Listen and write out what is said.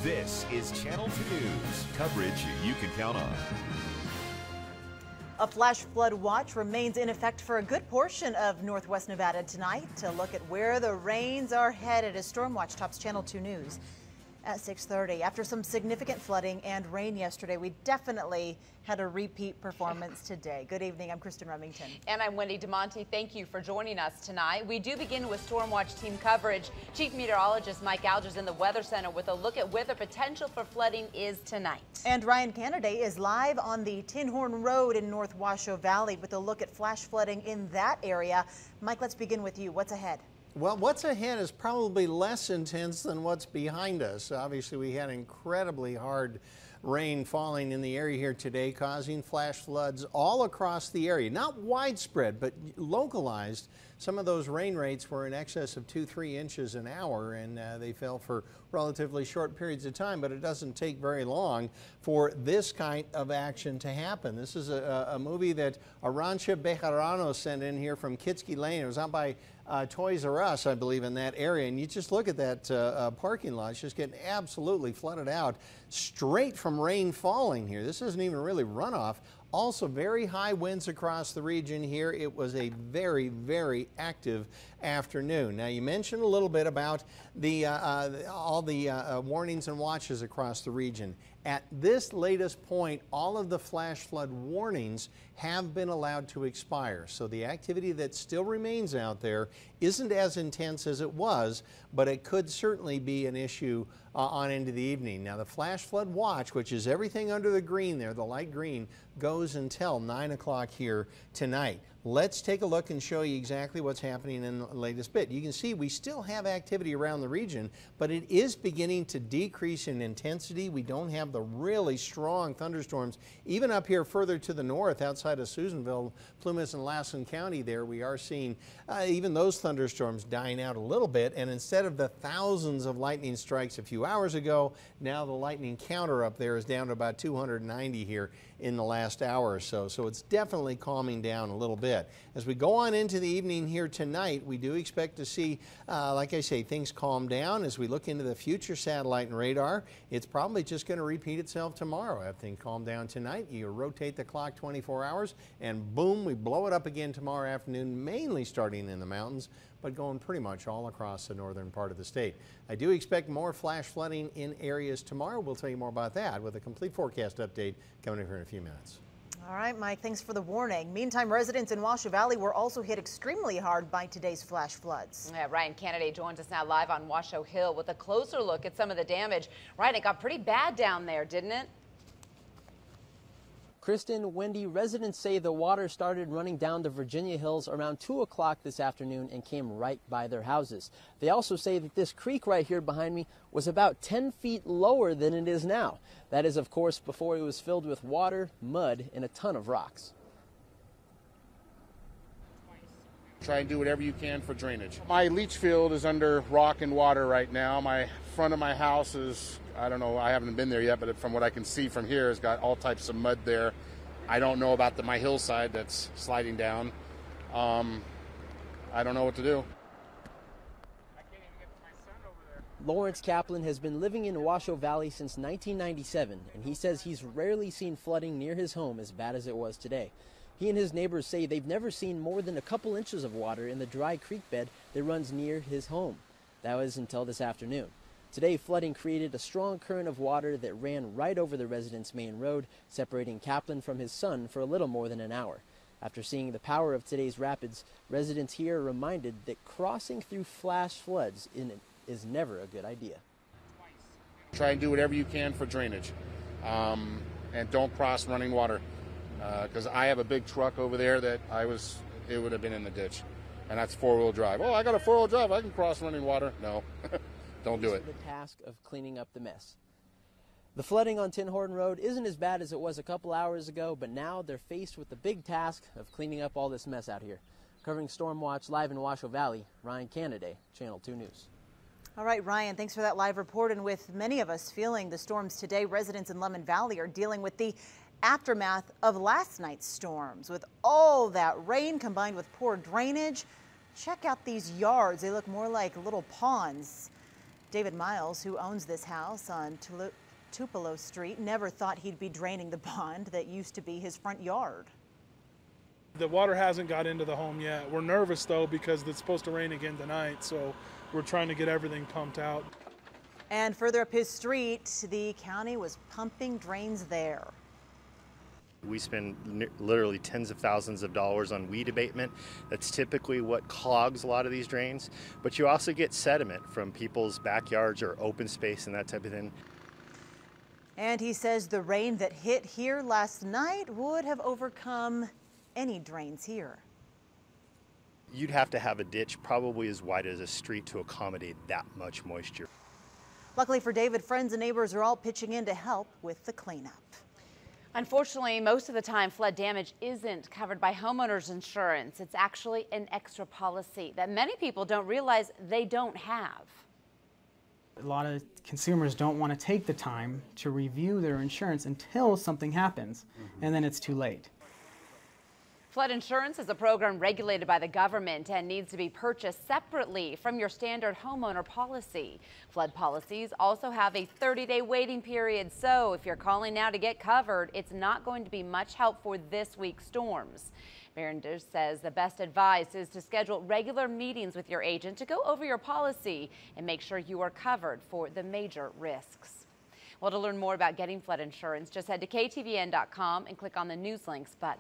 This is Channel 2 News, coverage you can count on. A flash flood watch remains in effect for a good portion of northwest Nevada tonight. To look at where the rains are headed as Storm Watch tops Channel 2 News at 6:30. After some significant flooding and rain yesterday, we definitely had a repeat performance today. Good evening, I'm Kristen Remington. And I'm Wendy DeMonte. Thank you for joining us tonight. We do begin with Storm Watch team coverage. Chief Meteorologist Mike Alger's in the Weather Center with a look at where the potential for flooding is tonight. And Ryan Kennedy is live on the Tin Horn Road in North Washoe Valley with a look at flash flooding in that area. Mike, let's begin with you. What's ahead? Well, what's ahead is probably less intense than what's behind us. Obviously, we had incredibly hard rain falling in the area here today, causing flash floods all across the area. Not widespread, but localized. Some of those rain rates were in excess of 2-3 inches an hour, and they fell for relatively short periods of time, but it doesn't take very long for this kind of action to happen. This is a movie that Arancha Bejarano sent in here from Kitsky Lane. It was out by Toys R Us, I believe, in that area, and you just look at that parking lot. It's just getting absolutely flooded out straight from rain falling here. This isn't even really runoff. Also very high winds across the region here. It was a very, very active afternoon. Now, you mentioned a little bit about the all the warnings and watches across the region. At this latest point, all of the flash flood warnings have been allowed to expire. So the activity that still remains out there isn't as intense as it was, but it could certainly be an issue on into the evening. Now, the flash flood watch, which is everything under the green there, the light green, goes until 9 o'clock here tonight. Let's take a look and show you exactly what's happening in the latest bit. You can see we still have activity around the region, but it is beginning to decrease in intensity. We don't have the really strong thunderstorms. Even up here further to the north, outside of Susanville, Plumas and Lassen County there, we are seeing even those thunderstorms dying out a little bit. And instead of the thousands of lightning strikes a few hours ago, now the lightning counter up there is down to about 290 here in the last hour or so. So it's definitely calming down a little bit. As we go on into the evening here tonight, we do expect to see, like I say, things calm down. As we look into the future satellite and radar, it's probably just going to repeat itself tomorrow. After things calm down tonight, you rotate the clock 24 hours and boom, we blow it up again tomorrow afternoon, mainly starting in the mountains, but going pretty much all across the northern part of the state. I do expect more flash flooding in areas tomorrow. We'll tell you more about that with a complete forecast update coming up here in a few minutes. All right, Mike, thanks for the warning. Meantime, residents in Washoe Valley were also hit extremely hard by today's flash floods. Yeah, Ryan Kennedy joins us now live on Washoe Hill with a closer look at some of the damage. Ryan, it got pretty bad down there, didn't it? Kristen, Wendy, residents say the water started running down the Virginia Hills around 2 o'clock this afternoon and came right by their houses. They also say that this creek right here behind me was about 10 feet lower than it is now. That is, of course, before it was filled with water, mud, and a ton of rocks. Try and do whatever you can for drainage. My leach field is under rock and water right now. My front of my house is, I don't know, I haven't been there yet, but from what I can see from here, it's got all types of mud there. I don't know about my hillside that's sliding down. I don't know what to do. I can't even get to my son over there. Lawrence Kaplan has been living in Washoe Valley since 1997, and he says he's rarely seen flooding near his home as bad as it was today. He and his neighbors say they've never seen more than a couple inches of water in the dry creek bed that runs near his home. That was until this afternoon. Today, flooding created a strong current of water that ran right over the resident's main road, separating Kaplan from his son for a little more than an hour. After seeing the power of today's rapids, residents here are reminded that crossing through flash floods is never a good idea. Try and do whatever you can for drainage, and don't cross running water. Because I have a big truck over there that it would have been in the ditch, and that's four-wheel drive. Oh, I got a four-wheel drive, I can cross running water. No, don't do it. The task of cleaning up the mess. The flooding on Tin Horn Road isn't as bad as it was a couple hours ago, but now they're faced with the big task of cleaning up all this mess out here. Covering Storm Watch live in Washoe Valley, Ryan Kennedy, Channel 2 News. All right, Ryan, thanks for that live report. And with many of us feeling the storms today, residents in Lemmon Valley are dealing with the aftermath of last night's storms. With all that rain combined with poor drainage, check out these yards. They look more like little ponds. David Miles, who owns this house on Tupelo Street, never thought he'd be draining the pond that used to be his front yard. The water hasn't got into the home yet. We're nervous though because it's supposed to rain again tonight, so we're trying to get everything pumped out. And further up his street, the county was pumping drains there. We spend literally tens of thousands of dollars on weed abatement. That's typically what clogs a lot of these drains. But you also get sediment from people's backyards or open space and that type of thing. And he says the rain that hit here last night would have overcome any drains here. You'd have to have a ditch probably as wide as a street to accommodate that much moisture. Luckily for David, friends and neighbors are all pitching in to help with the cleanup. Unfortunately, most of the time, flood damage isn't covered by homeowners insurance. It's actually an extra policy that many people don't realize they don't have. A lot of consumers don't want to take the time to review their insurance until something happens, and then it's too late. Flood insurance is a program regulated by the government and needs to be purchased separately from your standard homeowner policy. Flood policies also have a 30-day waiting period, so if you're calling now to get covered, it's not going to be much help for this week's storms. Marinder says the best advice is to schedule regular meetings with your agent to go over your policy and make sure you are covered for the major risks. Well, to learn more about getting flood insurance, just head to KTVN.com and click on the news links button.